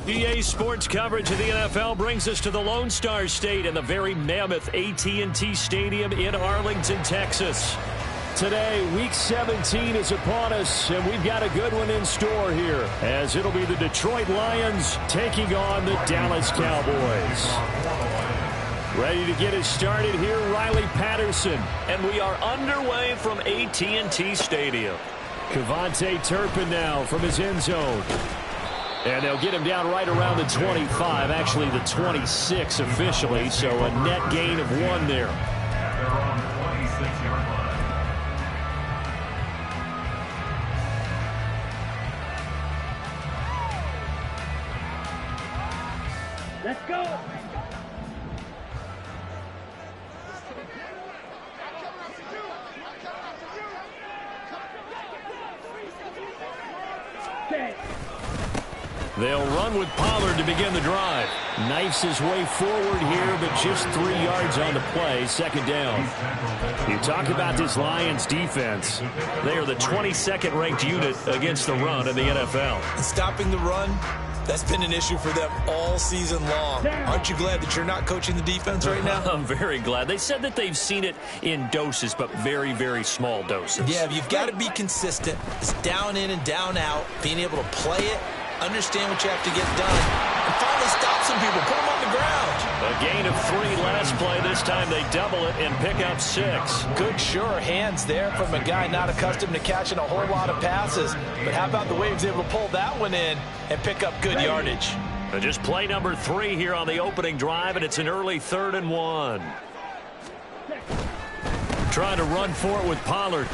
EA Sports coverage of the NFL brings us to the Lone Star State and the very mammoth AT&T Stadium in Arlington, Texas. Today, Week 17 is upon us, and we've got a good one in store here, as it'll be the Detroit Lions taking on the Dallas Cowboys. Ready to get us started here, Riley Patterson. And we are underway from AT&T Stadium. Kevontae Turpin now from his end zone. And they'll get him down right around the 25, actually the 26 officially, so a net gain of 1 there. Let's go. They'll run with Pollard to begin the drive. Knifes his way forward here, but just 3 yards on the play, second down. You talk about this Lions defense. They are the 22nd ranked unit against the run in the NFL. Stopping the run, that's been an issue for them all season long. Aren't you glad that you're not coaching the defense right now? I'm very glad. They said that they've seen it in doses, but very, very small doses. Yeah, you've got to be consistent. It's down in and down out, being able to play it, understand what you have to get done, and finally stop some people, put them on the ground. A gain of 3 last play. This time they double it and pick up 6. Good, sure hands there from a guy not accustomed to catching a whole lot of passes. But how about the way he was able to pull that one in and pick up good yardage? Just play number 3 here on the opening drive, and it's an early 3rd and 1. Trying to run for it with Pollard.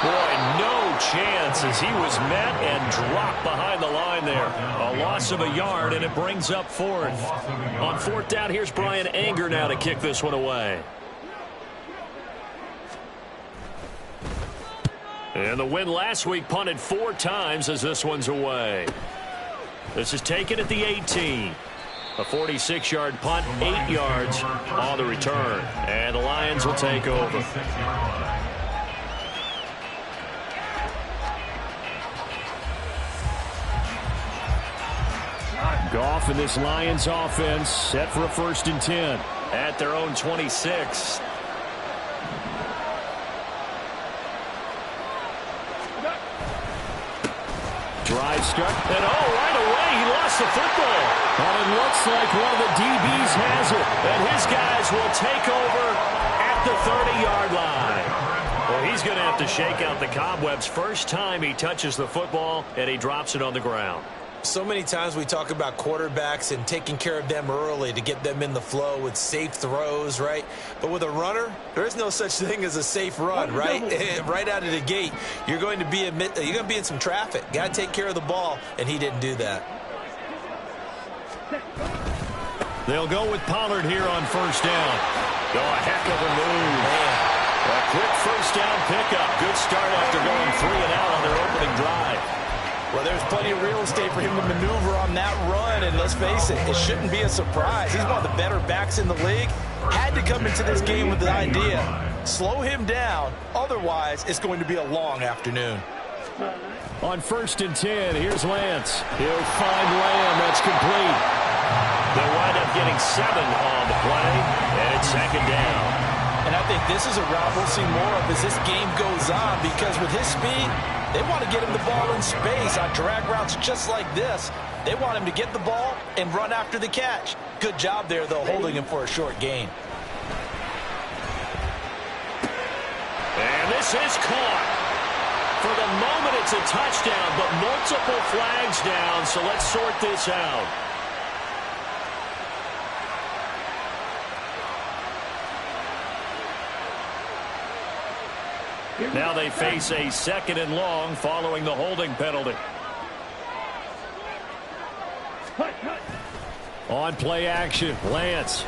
Boy, no chance as he was met and dropped behind the line there. A loss of a yard, and it brings up 4th. On 4th down, here's Brian Anger now to kick this one away. And the win last week punted 4 times as this one's away. This is taken at the 18. A 46-yard punt, 8 yards on the return. And the Lions will take over. Goff and this Lions offense set for a 1st and 10 at their own 26. Drive start, and right away he lost the football. And it looks like one of the DBs has it, and his guys will take over at the 30-yard line. Well, he's going to have to shake out the cobwebs. First time he touches the football, and he drops it on the ground. So many times we talk about quarterbacks and taking care of them early to get them in the flow with safe throws, right? But with a runner, there is no such thing as a safe run, right? Right out of the gate, you're going to be in some traffic. Got to take care of the ball, and he didn't do that. They'll go with Pollard here on 1st down. Oh, a heck of a move. Man. A quick 1st down pickup. Good start after going 3 and out on their opening drive. Well, there's plenty of real estate for him to maneuver on that run, and let's face it, it shouldn't be a surprise. He's one of the better backs in the league. Had to come into this game with the idea, slow him down, otherwise it's going to be a long afternoon. On 1st and 10, here's Lance. He'll find Lamb. That's complete. They'll wind up getting 7 on the play, and it's 2nd down. And I think this is a route we'll see more of as this game goes on, because with his speed, they want to get him the ball in space on drag routes just like this. They want him to get the ball and run after the catch. Good job there, though, holding him for a short gain. And this is caught. For the moment, it's a touchdown, but multiple flags down, so let's sort this out. Now they face a 2nd and long following the holding penalty. On play action, Lance.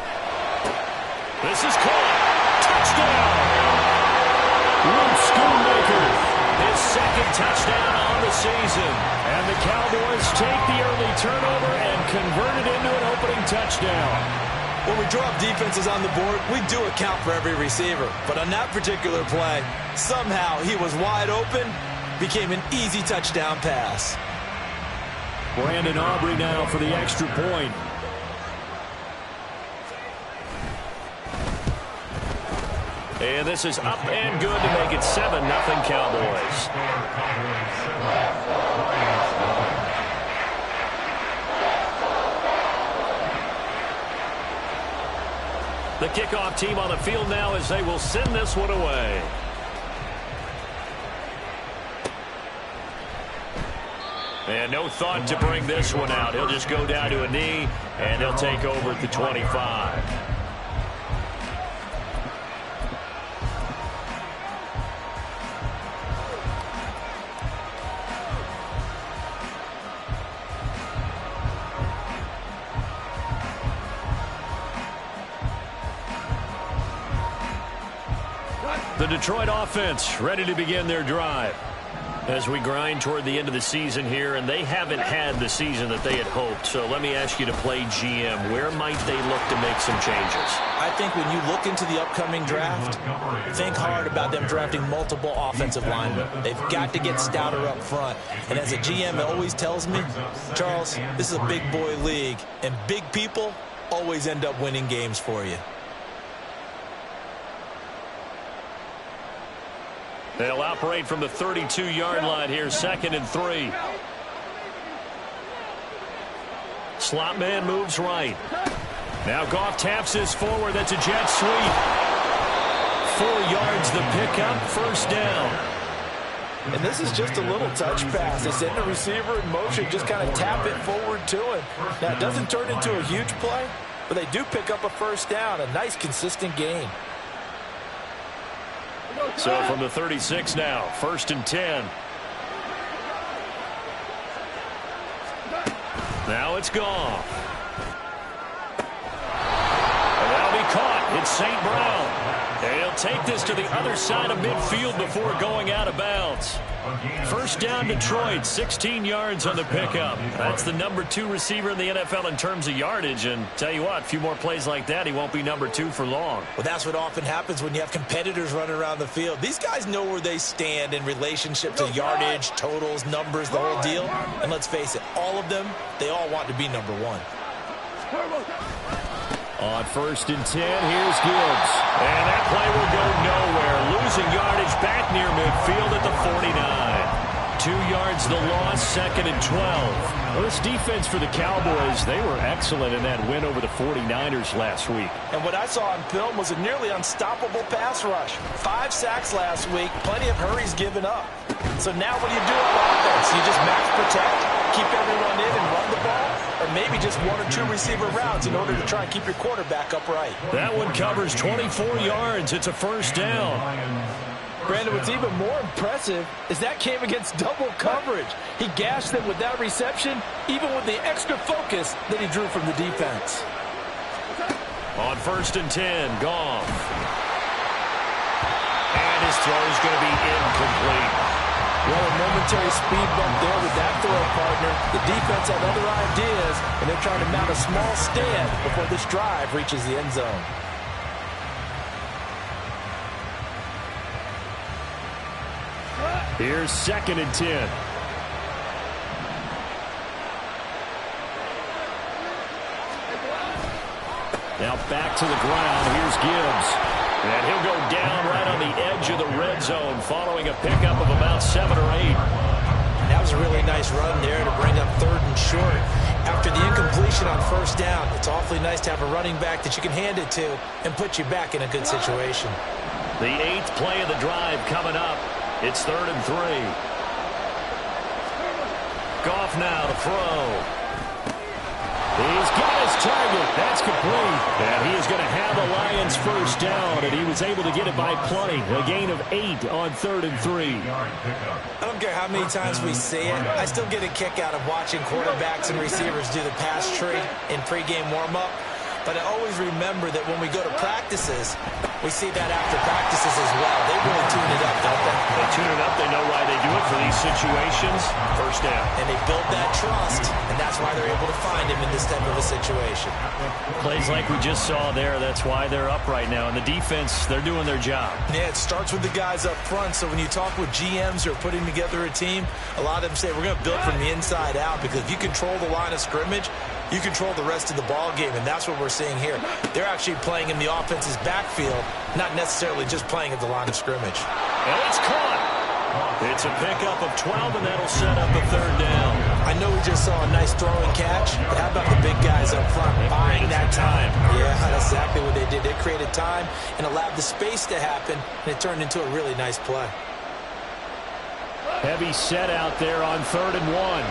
This is caught. Touchdown! Luke Schoonmaker, his 2nd touchdown on the season. And the Cowboys take the early turnover and convert it into an opening touchdown. When we drop defenses on the board, we do account for every receiver. But on that particular play, somehow he was wide open, became an easy touchdown pass. Brandon Aubrey now for the extra point. And this is up and good to make it 7-0 Cowboys. The kickoff team on the field now as they will send this one away. And no thought to bring this one out. He'll just go down to a knee, and he'll take over at the 25. The Detroit offense ready to begin their drive as we grind toward the end of the season here, and they haven't had the season that they had hoped. So let me ask you to play GM. Where might they look to make some changes? I think when you look into the upcoming draft, think hard about them drafting multiple offensive linemen. They've got to get stouter up front. And as a GM, it always tells me, Charles, this is a big boy league, and big people always end up winning games for you. They'll operate from the 32-yard line here, 2nd and 3. Slot man moves right. Now Goff taps this forward. That's a jet sweep. 4 yards the pickup, 1st down. And this is just a little touch pass. They send the receiver in motion, just kind of tap it forward to him. Now, it doesn't turn into a huge play, but they do pick up a 1st down, a nice, consistent gain. So from the 36 now, 1st and 10. Now it's Goff. And that'll be caught. It's St. Brown. And he'll take this to the other side of midfield before going out of bounds. 1st down Detroit, 16 yards on the pickup. That's the number 2 receiver in the NFL in terms of yardage. And tell you what, a few more plays like that, he won't be number 2 for long. Well, that's what often happens when you have competitors running around the field. These guys know where they stand in relationship to yardage, totals, numbers, the whole deal. And let's face it, all of them, they all want to be number 1. On 1st and 10, here's Gibbs. And that play will go nowhere. Losing yardage back near midfield at the 49. 2 yards the loss, 2nd and 12. Well, this defense for the Cowboys, they were excellent in that win over the 49ers last week. And what I saw on film was a nearly unstoppable pass rush. 5 sacks last week, plenty of hurries given up. So now what do you do on offense? You just max protect, keep everyone in and run the ball, or maybe just 1 or 2 receiver routes in order to try and keep your quarterback upright. That one covers 24 yards. It's a 1st down. Brandon, what's even more impressive is that came against double coverage. He gashed them with that reception, even with the extra focus that he drew from the defense. On 1st and 10, Goff. And his throw is going to be incomplete. Well, a momentary speed bump there with that throw, partner. The defense had other ideas, and they're trying to mount a small stand before this drive reaches the end zone. Here's 2nd and 10. Now back to the ground. Here's Gibbs. And he'll go down right on the edge of the red zone following a pickup of about 7 or 8. That was a really nice run there to bring up 3rd and short. After the incompletion on 1st down, it's awfully nice to have a running back that you can hand it to and put you back in a good situation. The 8th play of the drive coming up. It's 3rd and 3. Goff now to throw. He's got his target. That's complete. And he is going to have a Lions 1st down, and he was able to get it by plenty. A gain of 8 on 3rd and 3. I don't care how many times we say it. I still get a kick out of watching quarterbacks and receivers do the pass tree in pregame warm-up. But I always remember that when we go to practices, We see that after practices as well. They really tune it up, don't they? They tune it up. They know why they do it for these situations. First down. And they build that trust, and that's why they're able to find him in this type of a situation. Plays like we just saw there. That's why they're up right now. And the defense, they're doing their job. Yeah, it starts with the guys up front. So when you talk with GMs who are putting together a team, a lot of them say we're going to build from the inside out, because if you control the line of scrimmage, you control the rest of the ball game, and that's what we're seeing here. They're actually playing in the offense's backfield, not necessarily just playing at the line of scrimmage. And it's caught. It's a pickup of 12, and that'll set up a third down. I know we just saw a nice throwing catch, but how about the big guys up front buying that time? Yeah, that's exactly what they did. They created time and allowed the space to happen, and it turned into a really nice play. Heavy set out there on 3rd and 1.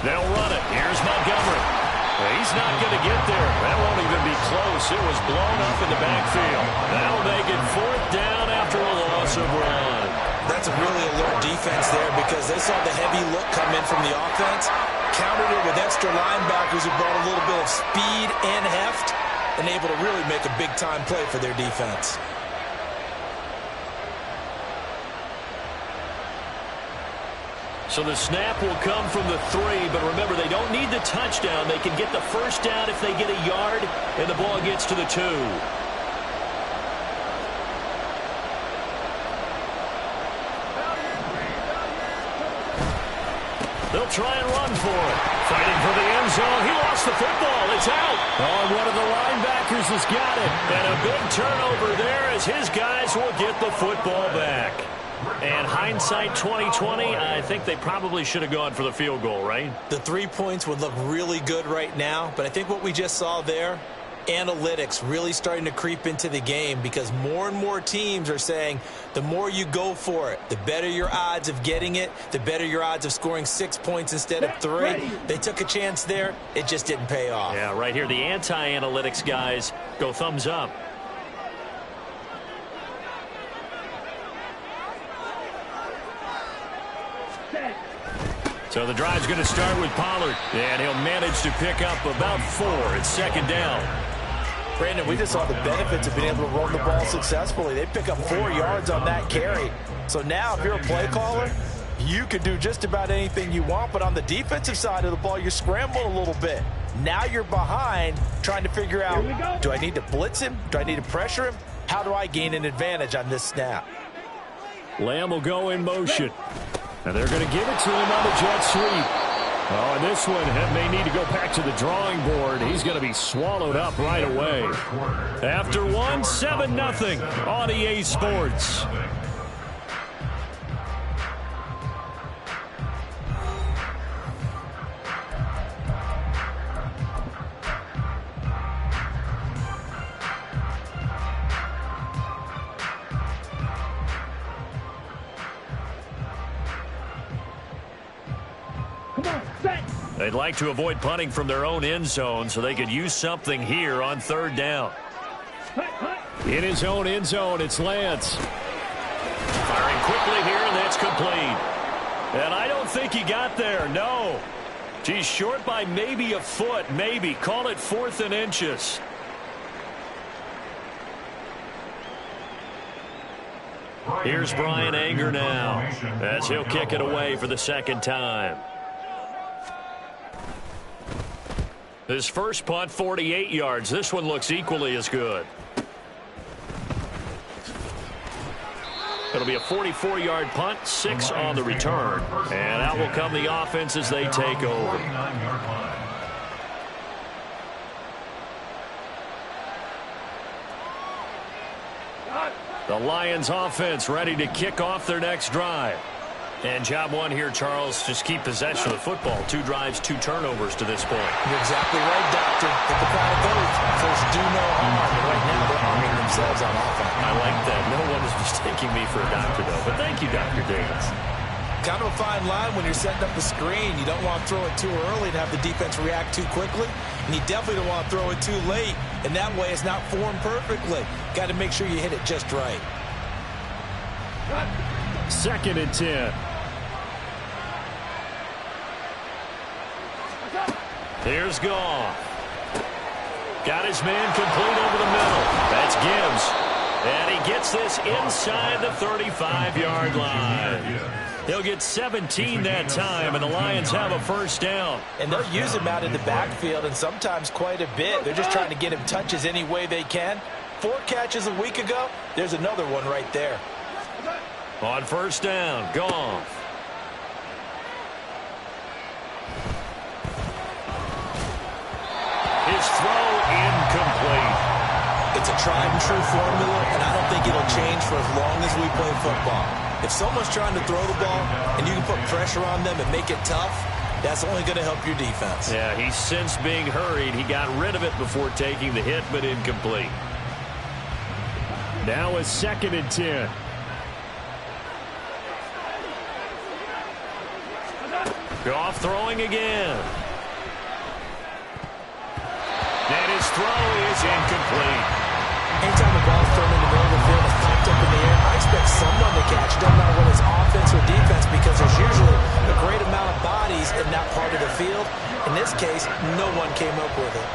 They'll run it. Here's Montgomery. He's not going to get there. That won't even be close. It was blown up in the backfield. That'll make it 4th down after a loss of run. That's a really alert defense there, because they saw the heavy look come in from the offense, countered it with extra linebackers who brought a little bit of speed and heft, and able to really make a big-time play for their defense. So the snap will come from the 3, but remember, they don't need the touchdown. They can get the first down if they get a yard, and the ball gets to the 2. They'll try and run for it. Fighting for the end zone. He lost the football. It's out. Oh, one of the linebackers has got it. And a big turnover there as his guys will get the football back. And hindsight 2020, I think they probably should have gone for the field goal, right? The 3 points would look really good right now, but I think what we just saw there, analytics really starting to creep into the game, because more and more teams are saying the more you go for it, the better your odds of getting it, the better your odds of scoring 6 points instead of 3. They took a chance there. It just didn't pay off. Yeah, right here, the anti-analytics guys go thumbs up. So the drive's going to start with Pollard, and he'll manage to pick up about 4. It's 2nd down. Brandon, we just saw the benefits of being able to run the ball successfully. They pick up 4 yards on that carry. So now if you're a play caller, you can do just about anything you want, but on the defensive side of the ball, you're scrambling a little bit. Now you're behind, trying to figure out, do I need to blitz him? Do I need to pressure him? How do I gain an advantage on this snap? Lamb will go in motion. And they're going to give it to him on the jet sweep. Oh, and this one may need to go back to the drawing board. He's going to be swallowed up right away. After 1, 7-0 on EA Sports. They'd like to avoid punting from their own end zone so they could use something here on 3rd down. In his own end zone, it's Lance. Firing quickly here, and that's complete. And I don't think he got there, no. Geez, short by maybe a foot, maybe. Call it 4th and inches. Here's Brian Anger now as he'll kick it away for the 2nd time. His first punt, 48 yards. This one looks equally as good. It'll be a 44-yard punt, 6 on the return. And out will come the offense as they take over. The Lions offense ready to kick off their next drive. And job 1 here, Charles, just keep possession of the football. 2 drives, 2 turnovers to this point. You're exactly right, Doctor. Hippocratic oath. First, do no harm. And right now, they're harming themselves on offense. I like that. No one is mistaking me for a doctor, though. But thank you, Dr. Davis. Kind of a fine line when you're setting up the screen. You don't want to throw it too early and have the defense react too quickly. And you definitely don't want to throw it too late. And that way, it's not formed perfectly. Got to make sure you hit it just right. 2nd and 10. Here's Goff. Got his man complete over the middle. That's Gibbs. And he gets this inside the 35-yard line. He'll get 17 that time, and the Lions have a first down. And they'll use him out in the backfield, and sometimes quite a bit. They're just trying to get him touches any way they can. 4 catches a week ago. There's another one right there. On first down, Goff. His throw incomplete. It's a tried and true formula, and I don't think it'll change for as long as we play football. If someone's trying to throw the ball and you can put pressure on them and make it tough, that's only going to help your defense. Yeah, he's since being hurried. He got rid of it before taking the hit, but incomplete. Now a 2nd and 10. Goff throwing again. And his throw is incomplete. Anytime the ball's thrown in the middle of the field and popped up in the air, I expect someone to catch. Doesn't matter whether it's offense or defense, because there's usually a great amount of bodies in that part of the field. In this case, no one came up with it.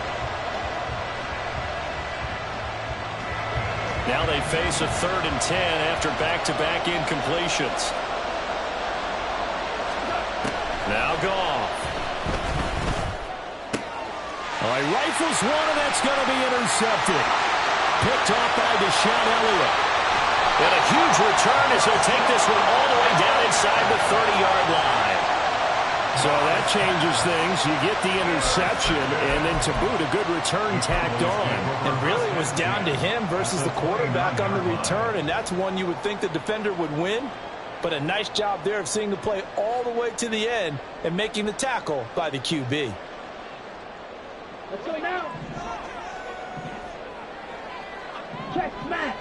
Now they face a 3rd and 10 after back-to-back incompletions. Now Goff. All right, rifles one, and that's going to be intercepted. Picked off by Deshaun Elliott. And a huge return as he'll take this one all the way down inside the 30-yard line. So that changes things. You get the interception, and then to boot, a good return tacked on. And really it was down to him versus the quarterback on the return, and that's one you would think the defender would win. But a nice job there of seeing the play all the way to the end and making the tackle by the QB. Let's go now. Check, smash.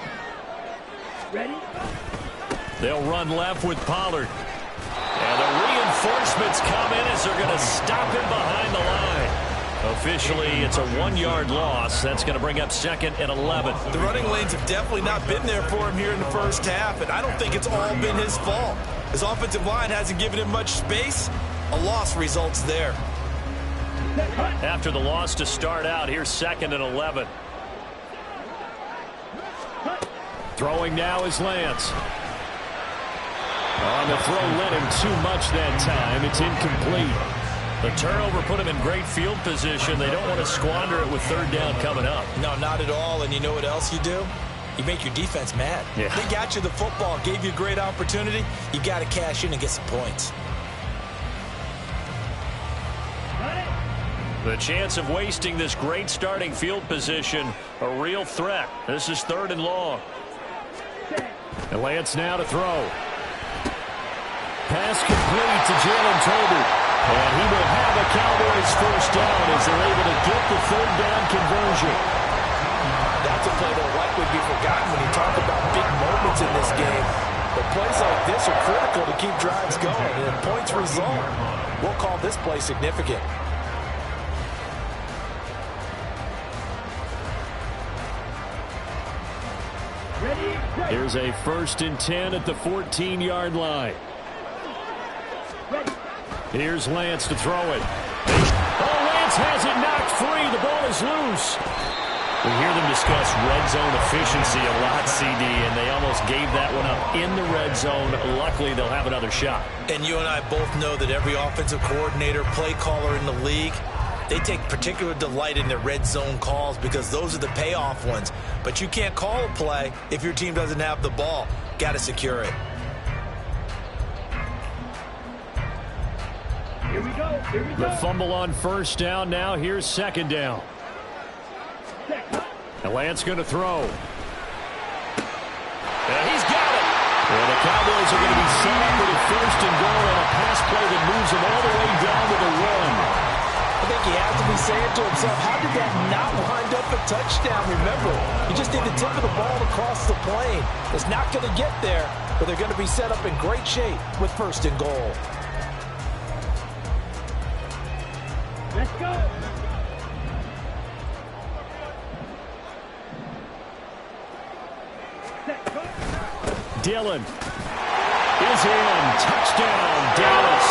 Ready? They'll run left with Pollard. And the reinforcements come in as they're going to stop him behind the line. Officially, it's a 1-yard loss. That's going to bring up 2nd and 11. The running lanes have definitely not been there for him here in the first half, and I don't think it's all been his fault. His offensive line hasn't given him much space. A loss results there. After the loss to start out, here's 2nd and 11. Throwing now is Lance. On the throw, led him too much that time. It's incomplete. The turnover put him in great field position. They don't want to squander it with 3rd down coming up. No, not at all. And you know what else you do? You make your defense mad. Yeah. They got you the football, gave you a great opportunity. You got to cash in and get some points. The chance of wasting this great starting field position, a real threat. This is 3rd and long. And Lance now to throw. Pass complete to Jalen Tolbert. And he will have a Cowboys first down as they're able to get the 3rd down conversion. That's a play that will likely be forgotten when you talk about big moments in this game. But plays like this are critical to keep drives going, and if points result, we'll call this play significant. Here's a 1st and 10 at the 14-yard line. Here's Lance to throw it. Oh, Lance has it knocked free. The ball is loose. We hear them discuss red zone efficiency a lot, CD, and they almost gave that one up in the red zone. Luckily, they'll have another shot. And you and I both know that every offensive coordinator, play caller in the league, they take particular delight in their red zone calls because those are the payoff ones. But you can't call a play if your team doesn't have the ball. Got to secure it. Here we go. Here we go. The fumble on first down. Now here's 2nd down. And Lance going to throw. And he's got it. And the Cowboys are going to be set up with a 1st and goal on a pass play that moves them all the way down to the 1. I think he has to be saying to himself, how did that not wind up a touchdown? Remember, you just need the tip of the ball across the plane. It's not going to get there, but they're going to be set up in great shape with 1st and goal. Let's go. Dillon is in. Touchdown, Dallas.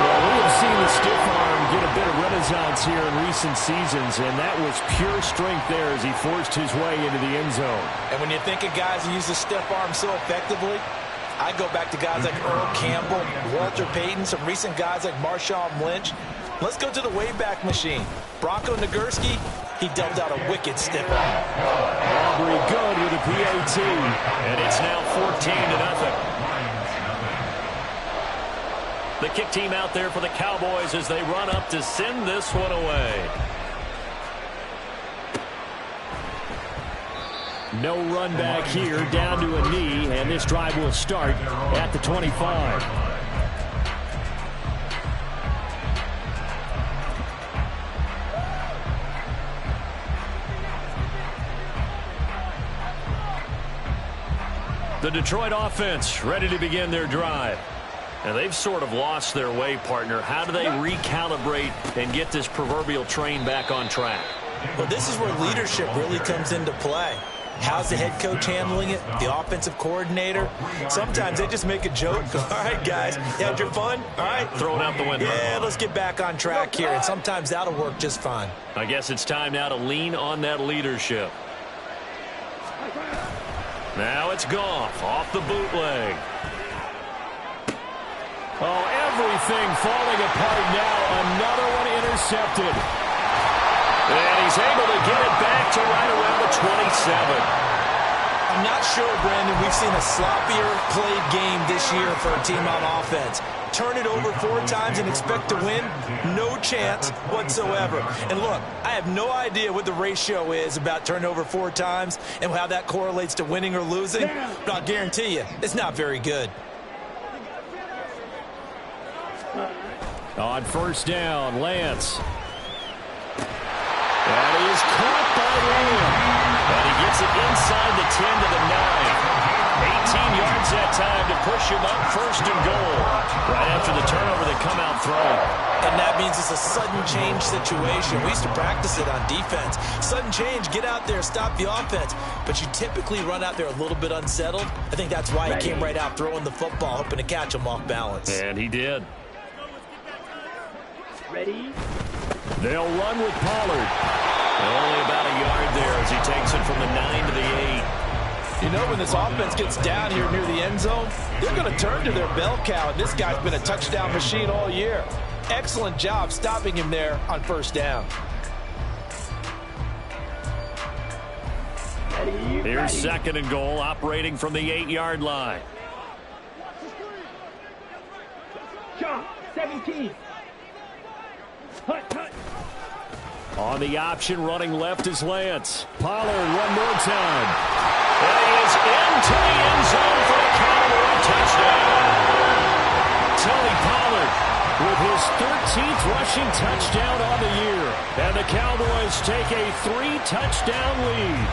Well, we have seen the stiff arm get a bit of renaissance here in recent seasons, and that was pure strength there as he forced his way into the end zone. And when you think of guys who use the stiff arm so effectively, I go back to guys like Earl Campbell, Walter Payton, some recent guys like Marshawn Lynch. Let's go to the Wayback Machine. Bronco Nagurski, he dealt out a wicked stiff arm. Aubrey good with a PAT. And it's now 14-0. The kick team out there for the Cowboys as they run up to send this one away. No run back here, down to a knee, and this drive will start at the 25. The Detroit offense ready to begin their drive. And they've sort of lost their way, partner. How do they recalibrate and get this proverbial train back on track? Well, this is where leadership really comes into play. How's the head coach handling it? The offensive coordinator? Sometimes they just make a joke. All right, guys, you had your fun? All right. Throw it out the window. Yeah, let's get back on track here. And sometimes that'll work just fine. I guess it's time now to lean on that leadership. Now it's Goff off the bootleg. Oh, everything falling apart now. Another one intercepted. And he's able to get it back to right around the 27. I'm not sure, Brandon, we've seen a sloppier played game this year for a team on offense. Turn it over 4 times and expect to win? No chance whatsoever. And look, I have no idea what the ratio is about turning over 4 times and how that correlates to winning or losing, but I'll guarantee you, it's not very good. On first down, Lance. And he is caught by Lamb. And he gets it inside the 10 to the 9. 18 yards that time to push him up first and goal. Right after the turnover, they come out throwing. And that means it's a sudden change situation. We used to practice it on defense. Sudden change, get out there, stop the offense. But you typically run out there a little bit unsettled. I think that's why he came right out throwing the football, hoping to catch him off balance. And he did. Ready? They'll run with Pollard. Only about a yard there as he takes it from the 9 to the 8. You know, when this offense gets down here near the end zone, they're going to turn to their bell cow, and this guy's been a touchdown machine all year. Excellent job stopping him there on first down. Here's second and goal, operating from the 8-yard line. Jump, 17. Hut, hut. On the option, running left is Lance. Pollard one more time. And he is into the end zone for a Cowboy touchdown. Tony Pollard with his 13th rushing touchdown on the year. And the Cowboys take a 3-touchdown lead.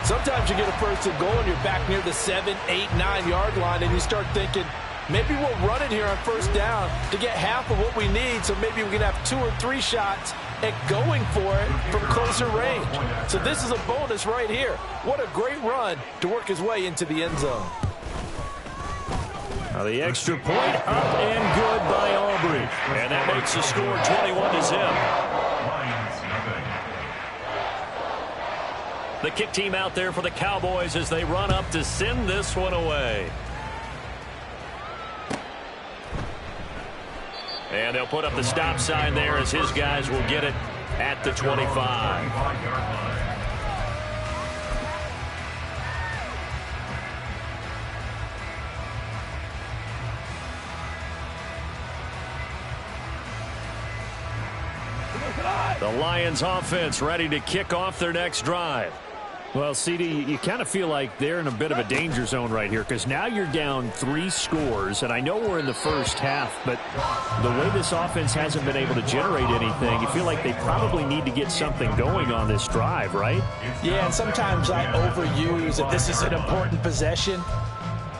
Sometimes you get a first and goal and you're back near the 7, 8, 9-yard line, and you start thinking, maybe we'll run it here on first down to get half of what we need, so maybe we can have 2 or 3 shots at going for it from closer range. So this is a bonus right here. What a great run to work his way into the end zone. Now the extra point up and good by Aubrey. And that makes the score 21-0. The kick team out there for the Cowboys as they run up to send this one away. And they'll put up the stop sign there as his guys will get it at the 25. The Lions offense ready to kick off their next drive. Well, CD, you kind of feel like they're in a bit of a danger zone right here because now you're down 3 scores, and I know we're in the first half, but the way this offense hasn't been able to generate anything, you feel like they probably need to get something going on this drive, right? Yeah, and sometimes I overuse that this is an important possession,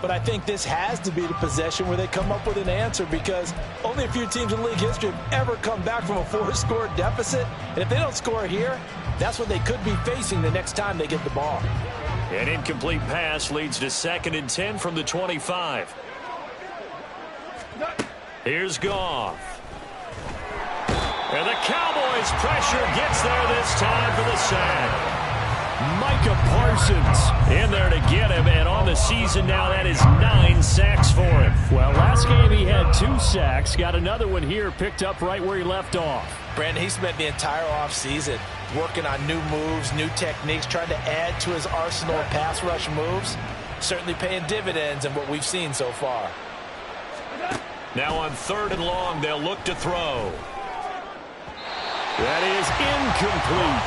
but I think this has to be the possession where they come up with an answer because only a few teams in league history have ever come back from a 4-score deficit, and if they don't score here, that's what they could be facing the next time they get the ball. An incomplete pass leads to 2nd and 10 from the 25. Here's Goff. And the Cowboys pressure gets there this time for the sack. Micah Parsons in there to get him, and on the season now, that is 9 sacks for him. Well, last game he had 2 sacks. Got another one here, picked up right where he left off. Brandon, he spent the entire offseason working on new moves, new techniques, trying to add to his arsenal of pass rush moves. Certainly paying dividends in what we've seen so far. Now on 3rd and long, they'll look to throw. That is incomplete.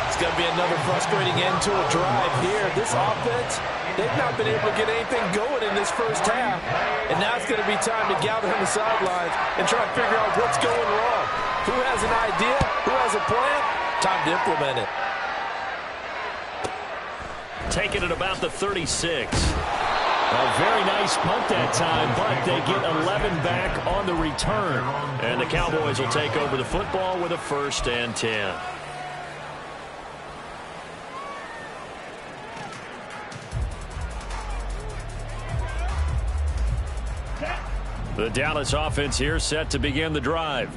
It's going to be another frustrating end to a drive here. This offense, they've not been able to get anything going in this first half. And now it's going to be time to gather on the sidelines and try to figure out what's going wrong. Who has an idea? Who has a plan? Time to implement it. Taking it about the 36. A very nice punt that time, but they get 11 back on the return. And the Cowboys will take over the football with a 1st and 10. The Dallas offense here set to begin the drive.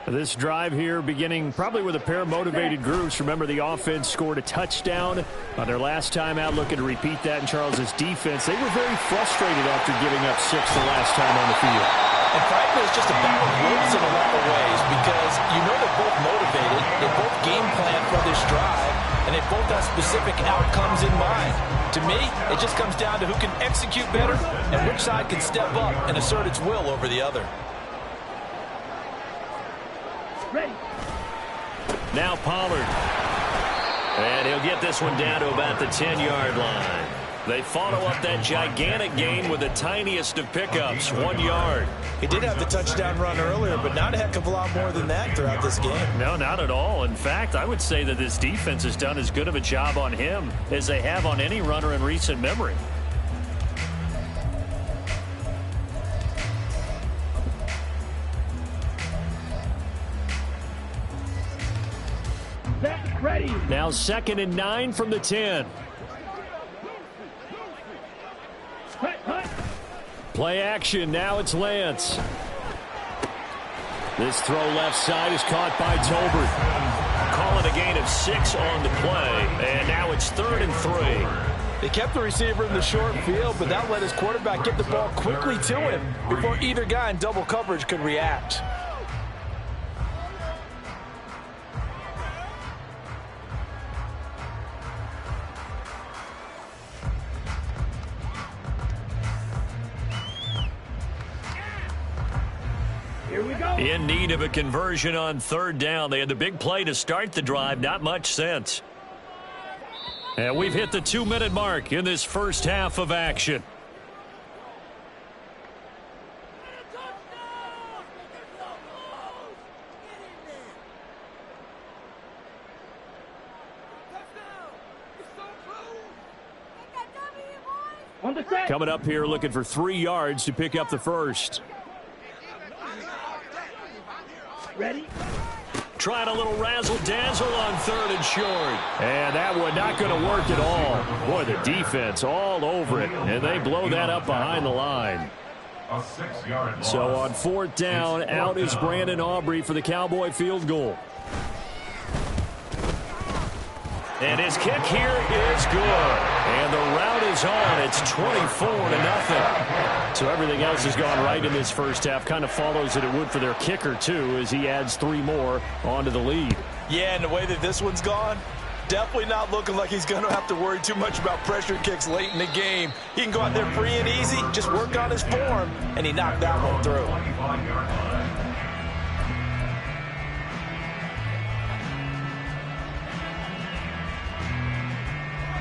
This drive here beginning probably with a pair of motivated groups. Remember, the offense scored a touchdown on their last time out, looking to repeat that in Charles's defense. They were very frustrated after giving up 6 the last time on the field. And frankly, it's just a battle of wits in a lot of ways because you know they're both motivated, they both game plan for this drive, and they both have specific outcomes in mind. To me, it just comes down to who can execute better and which side can step up and assert its will over the other. Ready. Now Pollard. And he'll get this one down to about the 10-yard line. They follow up that gigantic gain with the tiniest of pickups, 1 yard. He did have the touchdown run earlier, but not a heck of a lot more than that throughout this game. No, not at all. In fact, I would say that this defense has done as good of a job on him as they have on any runner in recent memory. Ready. Now 2nd and 9 from the 10. Play action. Now it's Lance. This throw left side is caught by Tolbert. Call it a gain of 6 on the play, and now it's 3rd and 3. They kept the receiver in the short field, but that let his quarterback get the ball quickly to him before either guy in double coverage could react. In need of a conversion on 3rd down. They had the big play to start the drive. Not much sense. And we've hit the 2-minute mark in this first half of action. Coming up here looking for 3 yards to pick up the first. Ready? Trying a little razzle-dazzle on 3rd and short. And that one not going to work at all. Boy, the defense all over it. And they blow that up behind the line. So on 4th down, out is Brandon Aubrey for the Cowboy field goal. And his kick here is good. And the route is on. It's 24-0. So everything else has gone right in this first half. Kind of follows that it would for their kicker, too, as he adds 3 more onto the lead. Yeah, and the way that this one's gone, definitely not looking like he's going to have to worry too much about pressure kicks late in the game. He can go out there free and easy, just work on his form, and he knocked that one through.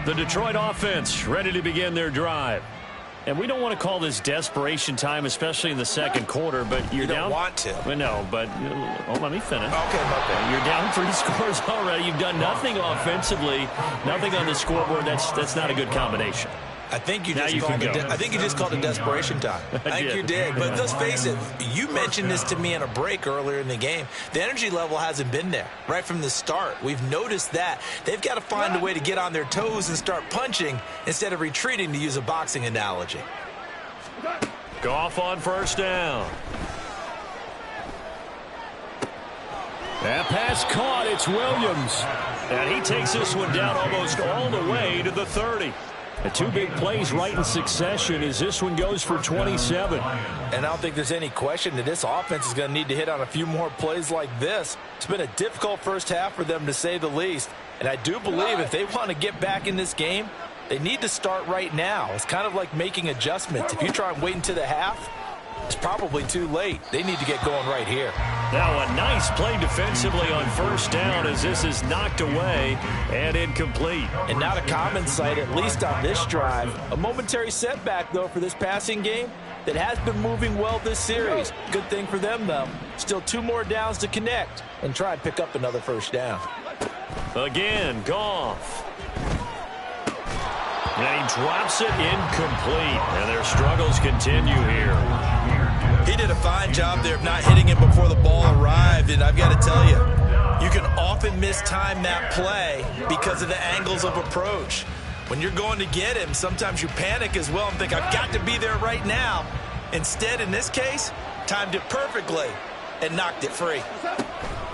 The Detroit offense ready to begin their drive. And we don't want to call this desperation time, especially in the second quarter, but you're down. You don't want to. No, but let me finish. Okay, my bad. You're down 3 scores already. You've done nothing offensively, nothing on the scoreboard. That's not a good combination. I think you Now just you called can it. go. I think you just called it desperation time. I think you did. But let's face it. You mentioned this to me in a break earlier in the game. The energy level hasn't been there right from the start. We've noticed that they've got to find a way to get on their toes and start punching instead of retreating, to use a boxing analogy. Goff on first down. That pass caught. It's Williams. And he takes this one down almost all the way to the 30. The two big plays right in succession as this one goes for 27. And I don't think there's any question that this offense is going to need to hit on a few more plays like this. It's been a difficult first half for them, to say the least. And I do believe if they want to get back in this game, they need to start right now. It's kind of like making adjustments. If you try and wait until the half, it's probably too late. They need to get going right here. Now a nice play defensively on first down as this is knocked away and incomplete. And not a common sight, at least on this drive. A momentary setback, though, for this passing game that has been moving well this series. Good thing for them, though. Still 2 more downs to connect and try and pick up another first down. Again, Goff. And he drops it incomplete. And their struggles continue here. He did a fine job there of not hitting him before the ball arrived, and I've got to tell you, you can often mistime that play because of the angles of approach. When you're going to get him, sometimes you panic as well and think, I've got to be there right now. Instead, in this case, timed it perfectly and knocked it free.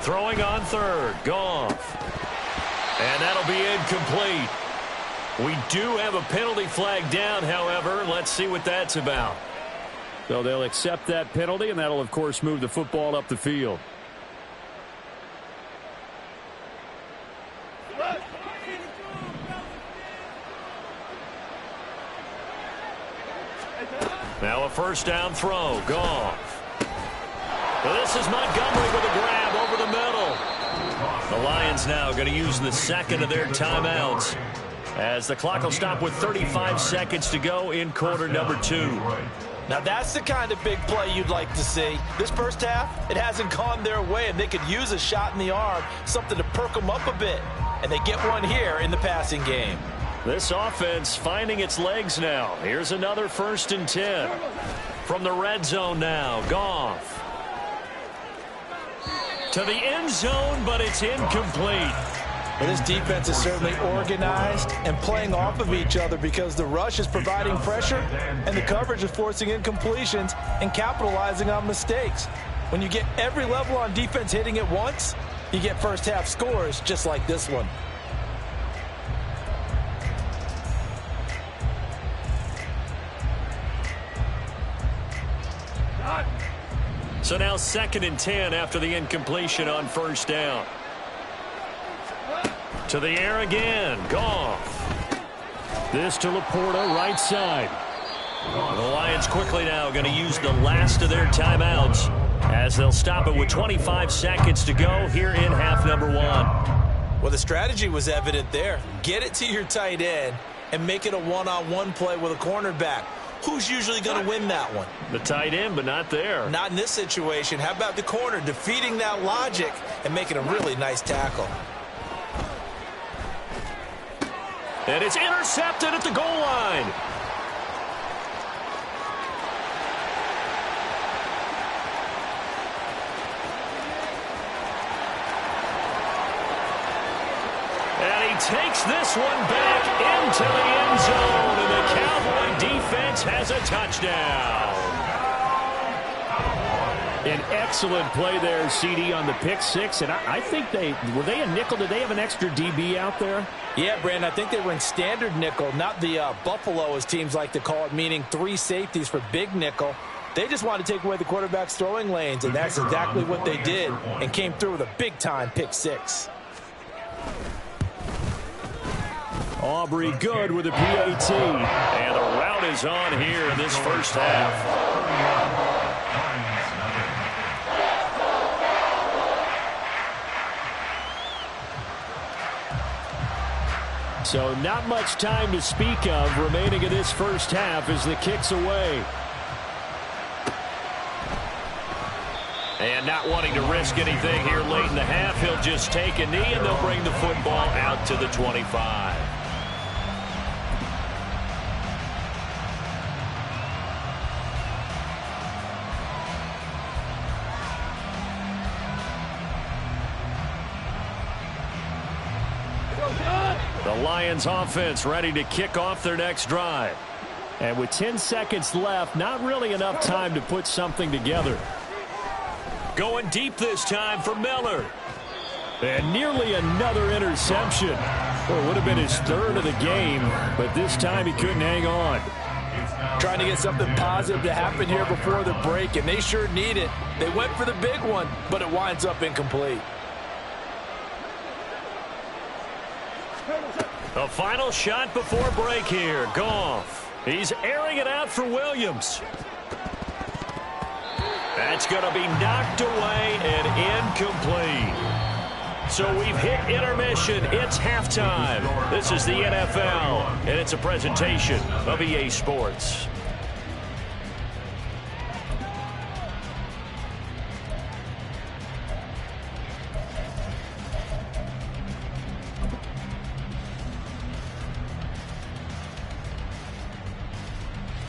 Throwing on third, Goff. And that'll be incomplete. We do have a penalty flag down, however. Let's see what that's about. So they'll accept that penalty, and that'll, of course, move the football up the field. Now a first down throw. Goff. Well, this is Montgomery with a grab over the middle. The Lions now going to use the second of their timeouts, as the clock will stop with 35 seconds to go in quarter number 2. Now that's the kind of big play you'd like to see. This first half, it hasn't gone their way, and they could use a shot in the arm, something to perk them up a bit. And they get one here in the passing game. This offense finding its legs now. Here's another 1st and 10. From the red zone now, Goff. To the end zone, but it's incomplete. Well, this defense is certainly organized and playing off of each other because the rush is providing pressure and the coverage is forcing incompletions and capitalizing on mistakes. When you get every level on defense hitting at once, you get first half scores just like this one. So now 2nd and 10 after the incompletion on first down. To the air again, Goff. This to Laporta, right side. The Lions quickly now going to use the last of their timeouts as they'll stop it with 25 seconds to go here in half number 1. Well, the strategy was evident there. Get it to your tight end and make it a one-on-one play with a cornerback. Who's usually going to win that one? The tight end, but not there. Not in this situation. How about the corner defeating that logic and making a really nice tackle? And it's intercepted at the goal line. And he takes this one back into the end zone. And the Cowboy defense has a touchdown. An excellent play there, CD, on the pick six. And I think were they a nickel? Did they have an extra DB out there? Yeah, Brandon, I think they were in standard nickel, not the Buffalo, as teams like to call it, meaning 3 safeties for big nickel. They just wanted to take away the quarterback's throwing lanes, and that's exactly what they did and came through with a big-time pick six. Aubrey good with a PAT. And the route is on here in this first half. So not much time to speak of remaining in this first half as the kick's away. And not wanting to risk anything here late in the half, he'll just take a knee and they'll bring the football out to the 25. The Lions offense ready to kick off their next drive. And with 10 seconds left, not really enough time to put something together. Going deep this time for Miller. And nearly another interception. Well, it would have been his third of the game, but this time he couldn't hang on. Trying to get something positive to happen here before the break, and they sure need it. They went for the big one, but it winds up incomplete. The final shot before break here. Goff. He's airing it out for Williams. That's going to be knocked away and incomplete. So we've hit intermission. It's halftime. This is the NFL, and it's a presentation of EA Sports.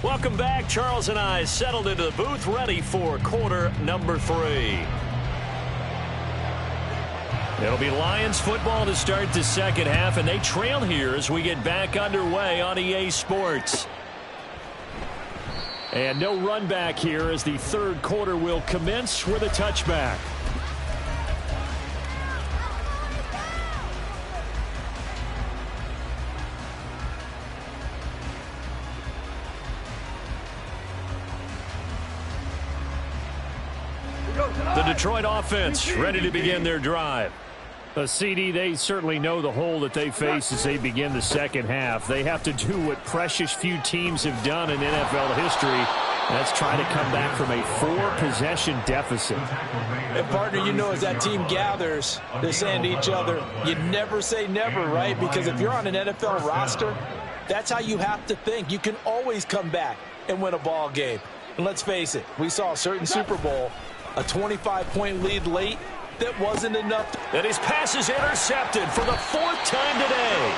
Welcome back. Charles and I settled into the booth, ready for quarter number 3. It'll be Lions football to start the second half, and they trail here as we get back underway on EA Sports. And no run back here as the third quarter will commence with a touchback. The Detroit offense ready to begin their drive. CD, they certainly know the hole that they face as they begin the second half. They have to do what precious few teams have done in NFL history. That's try to come back from a 4-possession deficit. And, partner, you know, as that team gathers, they're saying to each other, you never say never, right? Because if you're on an NFL roster, that's how you have to think. You can always come back and win a ball game. And let's face it, we saw a certain Super Bowl, a 25-point lead late, that wasn't enough. And his pass is intercepted for the 4th time today.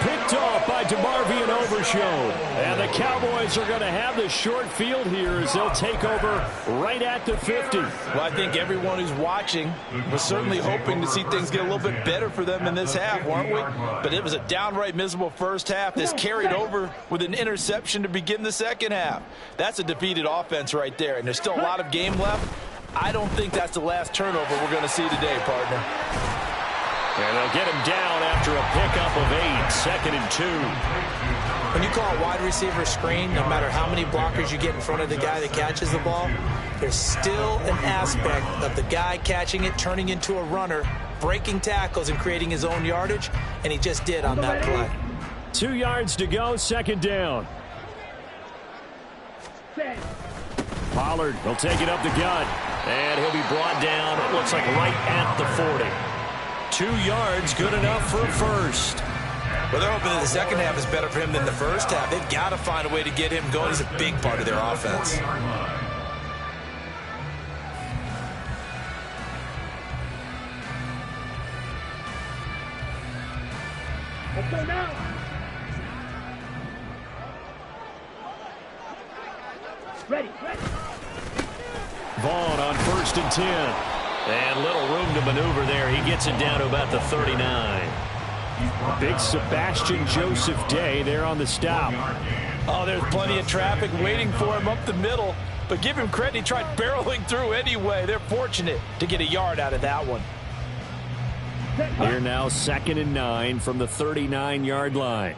Picked off by DeMarvion Overshown. And the Cowboys are going to have the short field here as they'll take over right at the 50. Well, I think everyone who's watching was certainly hoping to see things get a little bit better for them in this half, weren't we? But it was a downright miserable first half that's carried over with an interception to begin the second half. That's a defeated offense right there, and there's still a lot of game left. I don't think that's the last turnover we're going to see today, partner. And they'll get him down after a pickup of 8, 2nd and 2. When you call a wide receiver screen, no matter how many blockers you get in front of the guy that catches the ball, there's still an aspect of the guy catching it, turning into a runner, breaking tackles and creating his own yardage, and he just did on that play. 2 yards to go, second down. Pollard will take it up the gut. And he'll be brought down, it looks like right at the 40. 2 yards, good enough for a first. Well, they're hoping that the second half is better for him than the first half. They've got to find a way to get him going. He's a big part of their offense. Let's go now. Ready. Vaughn on 1st and 10. And little room to maneuver there. He gets it down to about the 39. Big Sebastian Joseph Day there on the stop. Oh, there's plenty of traffic waiting for him up the middle. But give him credit, he tried barreling through anyway. They're fortunate to get a yard out of that one. Here now 2nd and 9 from the 39-yard line.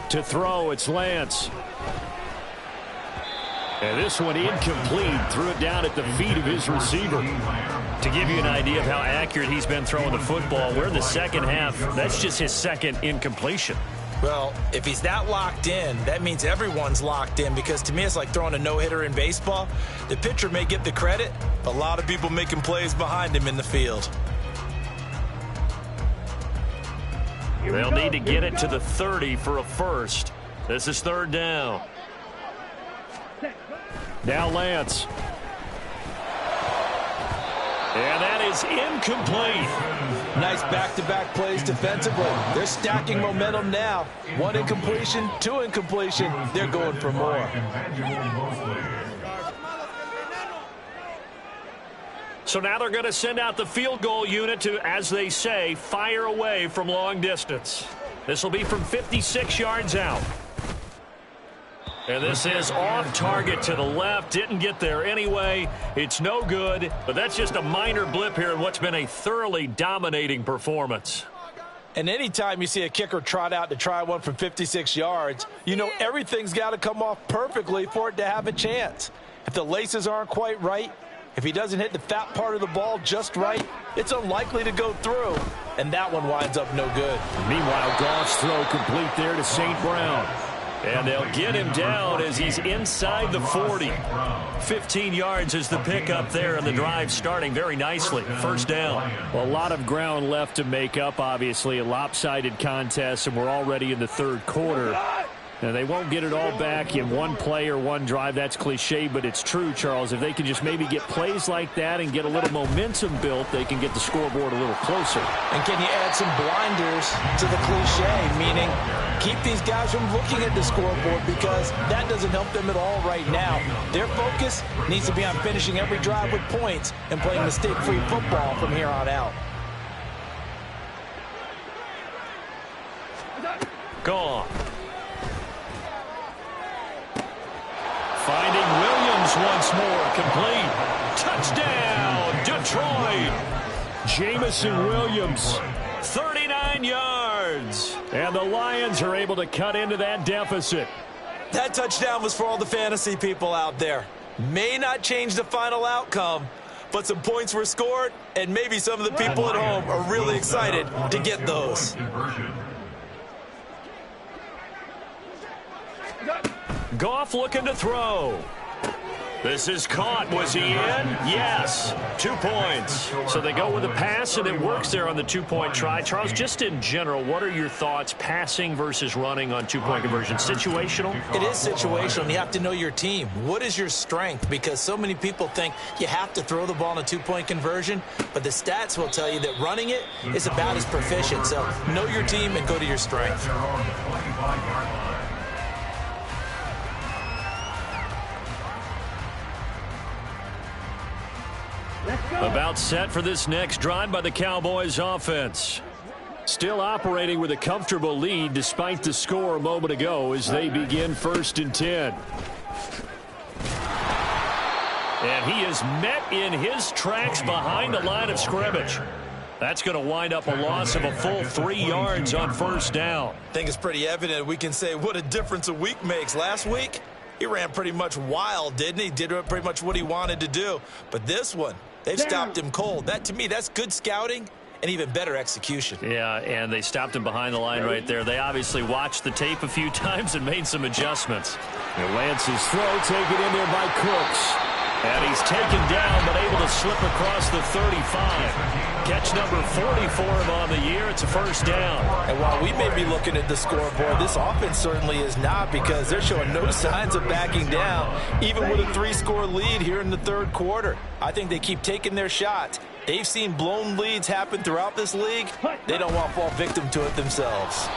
To throw, it's Lance. And this one incomplete. Threw it down at the feet of his receiver. To give you an idea of how accurate he's been throwing the football, we're in the second half. That's just his second incompletion. Well, if he's that locked in, that means everyone's locked in, because to me it's like throwing a no-hitter in baseball. The pitcher may get the credit, but a lot of people making plays behind him in the field. They'll need to get it to the 30 for a first. This is 3rd down. Now Lance. And that is incomplete. Nice back-to-back plays defensively. They're stacking momentum now. 1 incompletion, 2 incompletion. They're going for more. So now they're going to send out the field goal unit to, as they say, fire away from long distance. This will be from 56 yards out. And this is off target to the left. Didn't get there anyway. It's no good, but that's just a minor blip here in what's been a thoroughly dominating performance. And anytime you see a kicker trot out to try one from 56 yards, you know everything's got to come off perfectly for it to have a chance. If the laces aren't quite right, if he doesn't hit the fat part of the ball just right, it's unlikely to go through. And that one winds up no good. Meanwhile, Goff's throw complete there to St. Brown. And they'll get him down as he's inside the 40. 15 yards is the pickup there, and the drive starting very nicely. First down. Well, a lot of ground left to make up, obviously. A lopsided contest, and we're already in the third quarter. Now, they won't get it all back in one play or one drive. That's cliche, but it's true, Charles. If they can just maybe get plays like that and get a little momentum built, they can get the scoreboard a little closer. And can you add some blinders to the cliche, meaning keep these guys from looking at the scoreboard, because that doesn't help them at all right now. Their focus needs to be on finishing every drive with points and playing mistake-free football from here on out. Gone. Finding Williams once more. Complete. Touchdown, Detroit. Jamison Williams, 39 yards. And the Lions are able to cut into that deficit. That touchdown was for all the fantasy people out there. May not change the final outcome, but some points were scored, and maybe some of the people at home are really excited to get those. Goff looking to throw. This is caught. Was he in? Yes. 2 points. So they go with a pass, and it works there on the two-point try. Charles, just in general, what are your thoughts passing versus running on two-point conversion? Situational? It is situational. You have to know your team. What is your strength? Because so many people think you have to throw the ball in a two-point conversion, but the stats will tell you that running it is about as proficient. So know your team and go to your strength. About set for this next drive by the Cowboys offense. Still operating with a comfortable lead despite the score a moment ago as they begin 1st and 10. And he is met in his tracks behind the line of scrimmage. That's going to wind up a loss of a full 3 yards on first down. I think it's pretty evident. We can say what a difference a week makes. Last week, he ran pretty much wild, didn't he? Did pretty much what he wanted to do. But this one, they've stopped him cold. That, to me, that's good scouting and even better execution. Yeah, and they stopped him behind the line right there. They obviously watched the tape a few times and made some adjustments. And Lance's throw taken in there by Cooks. And he's taken down but able to slip across the 35. Catch number 40 for him on the year. It's a first down. And while we may be looking at the scoreboard, this offense certainly is not, because they're showing no signs of backing down, even with a 3-score lead here in the third quarter. I think they keep taking their shots. They've seen blown leads happen throughout this league. They don't want to fall victim to it themselves.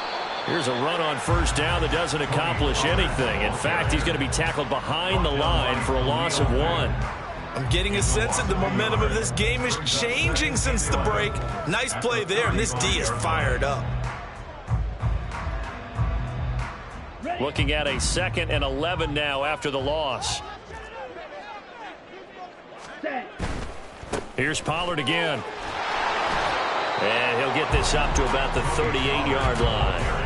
Here's a run on first down that doesn't accomplish anything. In fact, he's going to be tackled behind the line for a loss of 1. I'm getting a sense that the momentum of this game is changing since the break. Nice play there, and this D is fired up. Looking at a 2nd and 11 now after the loss. Here's Pollard again. And he'll get this up to about the 38-yard line.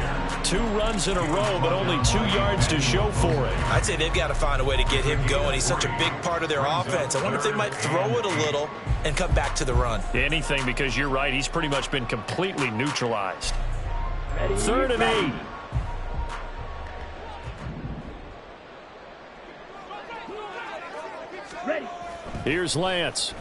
2 runs in a row, but only 2 yards to show for it. I'd say they've got to find a way to get him going. He's such a big part of their offense. I wonder if they might throw it a little and come back to the run. Anything, because you're right. He's pretty much been completely neutralized. 3rd and 8. Here's Lance.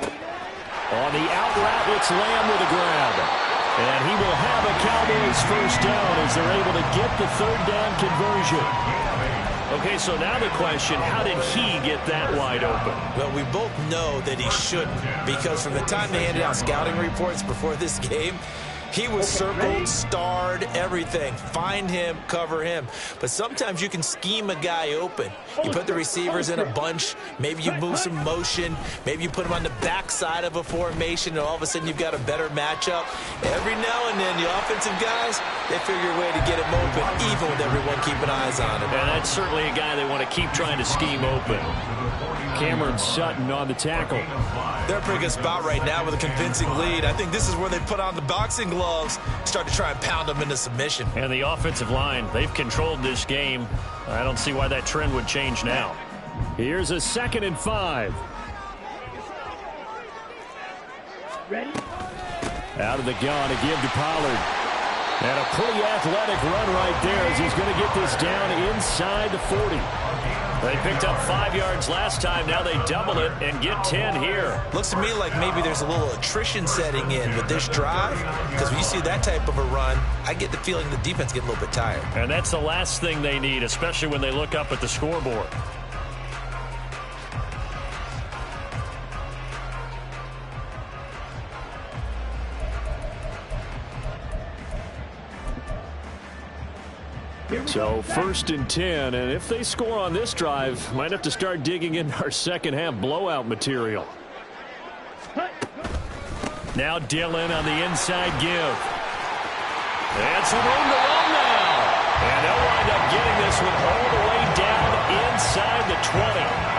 On the out route, it's Lamb with a grab. And he will have a Cowboys first down as they're able to get the 3rd down conversion. Okay, so now the question, how did he get that wide open? Well, we both know that he shouldn't, because from the time they handed out scouting reports before this game, He was circled, starred, everything. Find him, cover him. But sometimes you can scheme a guy open. You put the receivers in a bunch. Maybe you move some motion. Maybe you put them on the backside of a formation, and all of a sudden you've got a better matchup. Every now and then, the offensive guys, they figure a way to get him open, even with everyone keeping eyes on him. And that's certainly a guy they want to keep trying to scheme open. Cameron Sutton on the tackle. They're in a pretty good spot right now with a convincing lead. I think this is where they put on the boxing gloves, start to try and pound them into submission. And the offensive line, they've controlled this game. I don't see why that trend would change now. Here's a 2nd and 5. Ready? Out of the gun to give to Pollard. And a pretty athletic run right there as he's going to get this down inside the 40. They picked up 5 yards last time. Now they double it and get 10 here. Looks to me like maybe there's a little attrition setting in with this drive, because when you see that type of a run, I get the feeling the defense getting a little bit tired. And that's the last thing they need, especially when they look up at the scoreboard. So 1st and 10, and if they score on this drive, might have to start digging into our second half blowout material. Now Dillon on the inside give. And some room to run now. And they'll wind up getting this one all the way down inside the 20.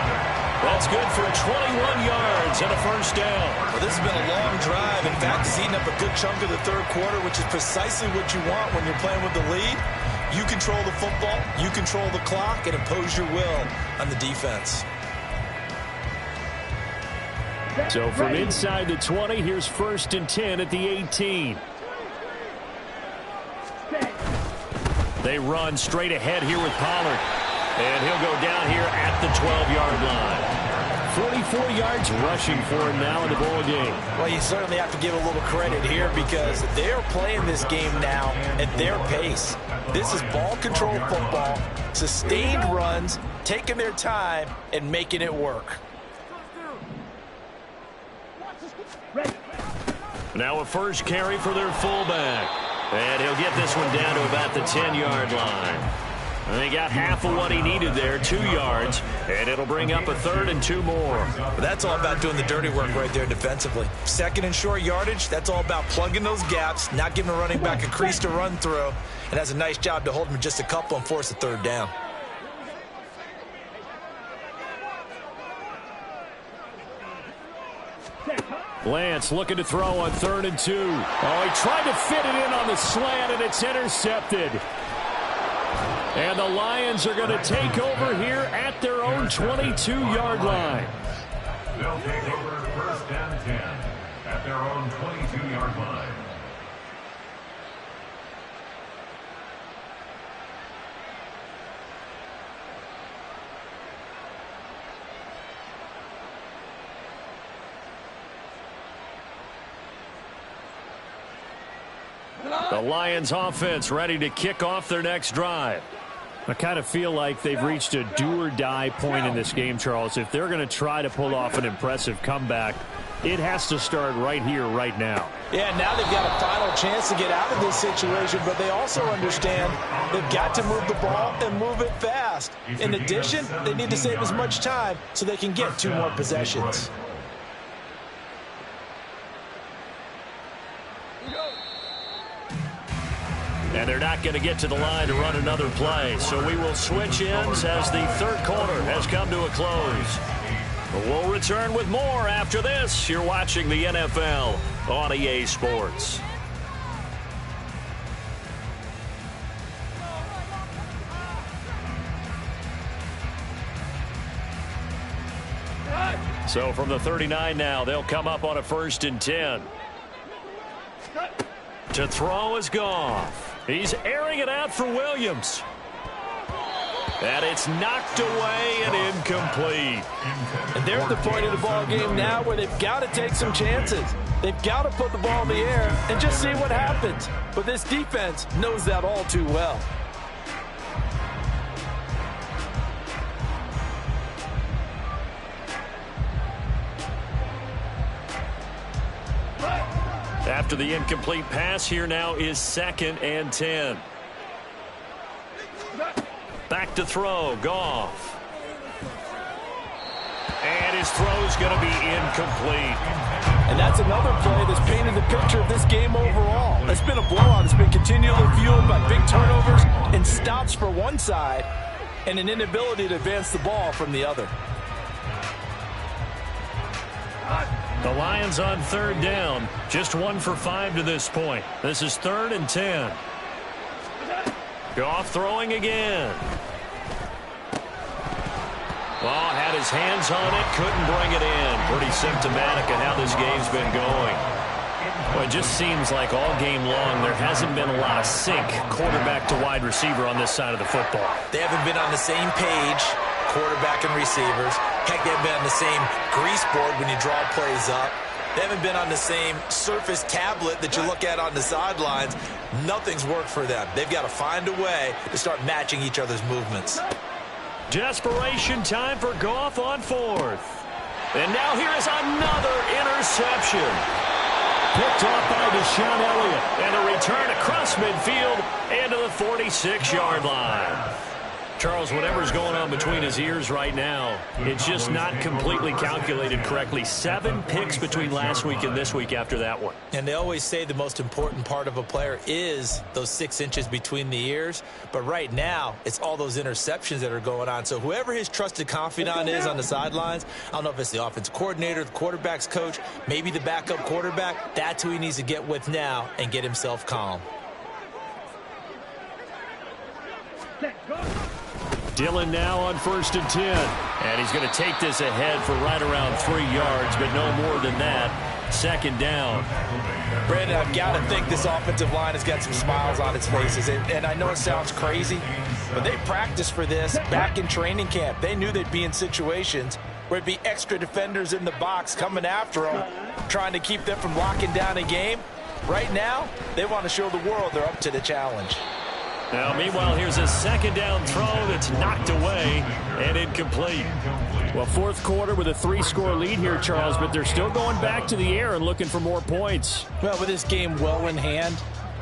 That's good for 21 yards and a 1st down. Well, this has been a long drive. In fact, it's eaten up a good chunk of the 3rd quarter, which is precisely what you want when you're playing with the lead. You control the football, you control the clock, and impose your will on the defense. So from inside the 20, here's 1st and 10 at the 18. They run straight ahead here with Pollard. And he'll go down here at the 12-yard line. 44 yards rushing for him now in the ball game. Well, you certainly have to give a little credit here because they're playing this game now at their pace. This is ball control football, sustained runs, taking their time, and making it work. Now a 1st carry for their fullback. And he'll get this one down to about the 10-yard line. And they got half of what he needed there, 2 yards, and it'll bring up a 3rd and 2 more. But that's all about doing the dirty work right there defensively. 2nd and short yardage, that's all about plugging those gaps, not giving a running back a crease to run through, and has a nice job to hold him just a couple and force a 3rd down. Lance looking to throw on 3rd and 2. Oh, he tried to fit it in on the slant, and it's intercepted. And the Lions are going to take over here at their own 22-yard line. They'll take over 1st and 10 at their own 22-yard line. The Lions offense ready to kick off their next drive. I kind of feel like they've reached a do-or-die point in this game, Charles. If they're going to try to pull off an impressive comeback, it has to start right here, right now. Yeah, now they've got a final chance to get out of this situation, but they also understand they've got to move the ball and move it fast. In addition, they need to save as much time so they can get 2 more possessions. And they're not going to get to the line to run another play. So we will switch ends as the 3rd quarter has come to a close. We'll return with more after this. You're watching the NFL on EA Sports. So from the 39 now, they'll come up on a 1st and 10. To throw is Goff. He's airing it out for Williams. And it's knocked away and incomplete. And they're at the point of the ball game now where they've got to take some chances. They've got to put the ball in the air and just see what happens. But this defense knows that all too well. After the incomplete pass, here now is 2nd and 10. Back to throw, Goff. And his throw's going to be incomplete. And that's another play that's painted the picture of this game overall. It's been a blowout. It's been continually fueled by big turnovers and stops for one side and an inability to advance the ball from the other. The Lions on 3rd down. Just 1 for 5 to this point. This is 3rd and 10. Goff throwing again. Well, had his hands on it, couldn't bring it in. Pretty symptomatic of how this game's been going. Well, it just seems like all game long there hasn't been a lot of sync quarterback to wide receiver on this side of the football. They haven't been on the same page, quarterback and receivers. Heck, they haven't been on the same grease board when you draw plays up. They haven't been on the same Surface tablet that you look at on the sidelines. Nothing's worked for them. They've got to find a way to start matching each other's movements. Desperation time for Goff on 4th. And now here is another interception. Picked off by Deshaun Elliott. And a return across midfield into the 46-yard line. Charles, whatever's going on between his ears right now, it's just not completely calculated correctly. 7 picks between last week and this week after that one. And they always say the most important part of a player is those 6 inches between the ears. But right now, it's all those interceptions that are going on. So whoever his trusted confidant is on the sidelines, I don't know if it's the offense coordinator, the quarterback's coach, maybe the backup quarterback, that's who he needs to get with now and get himself calm. Dillon now on 1st and 10. And he's going to take this ahead for right around 3 yards, but no more than that. 2nd down. Brandon, I've got to think this offensive line has got some smiles on its faces. And I know it sounds crazy, but they practiced for this back in training camp. They knew they'd be in situations where it'd be extra defenders in the box coming after them, trying to keep them from locking down a game. Right now, they want to show the world they're up to the challenge. Now, meanwhile, here's a 2nd down throw that's knocked away and incomplete. Well, 4th quarter with a 3-score lead here, Charles, but they're still going back to the air and looking for more points. Well, with this game well in hand,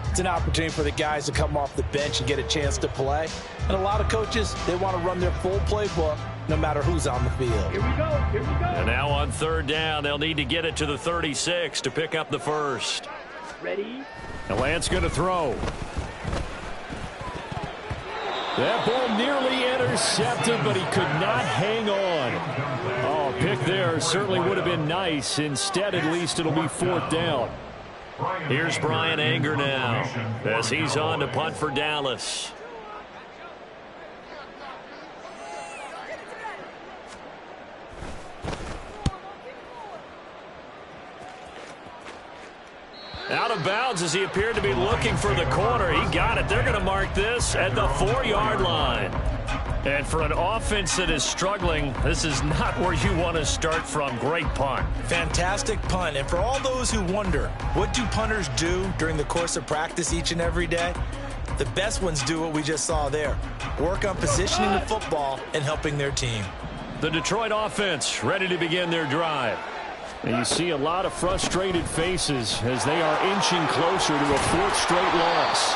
it's an opportunity for the guys to come off the bench and get a chance to play. And a lot of coaches, they want to run their full playbook no matter who's on the field. Here we go. Here we go. And now on 3rd down, they'll need to get it to the 36 to pick up the first. Ready? And Lance going to throw. That ball nearly intercepted, but he could not hang on. Oh, pick there certainly would have been nice. Instead, at least it'll be 4th down. Here's Brian Anger now as he's on to punt for Dallas. Out of bounds as he appeared to be looking for the corner. He got it. They're going to mark this at the 4-yard line. And for an offense that is struggling, this is not where you want to start from. Great punt. Fantastic punt. And for all those who wonder, what do punters do during the course of practice each and every day? The best ones do what we just saw there. Work on positioning the football and helping their team. The Detroit offense ready to begin their drive. And you see a lot of frustrated faces as they are inching closer to a 4th straight loss.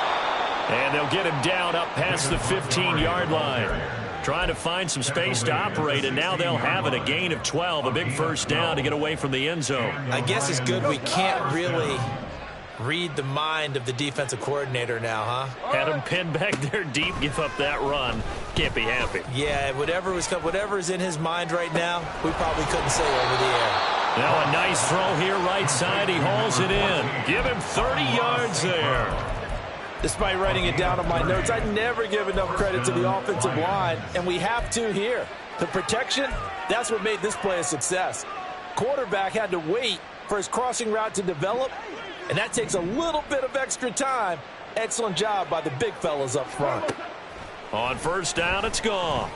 And they'll get him down up past the 15-yard line. Trying to find some space to operate, and now they'll have it. A gain of 12, a big first down to get away from the end zone. I guess it's good we can't really read the mind of the defensive coordinator now, huh? Had him pinned back there deep, give up that run. Can't be happy. Yeah, whatever's in his mind right now, we probably couldn't say over the air. Now a nice throw here right side. He hauls it in. Give him 30 yards there. Despite writing it down on my notes, I never give enough credit to the offensive line, and we have to here. The protection, that's what made this play a success. Quarterback had to wait for his crossing route to develop, and that takes a little bit of extra time. Excellent job by the big fellas up front. On 1st down, it's gone.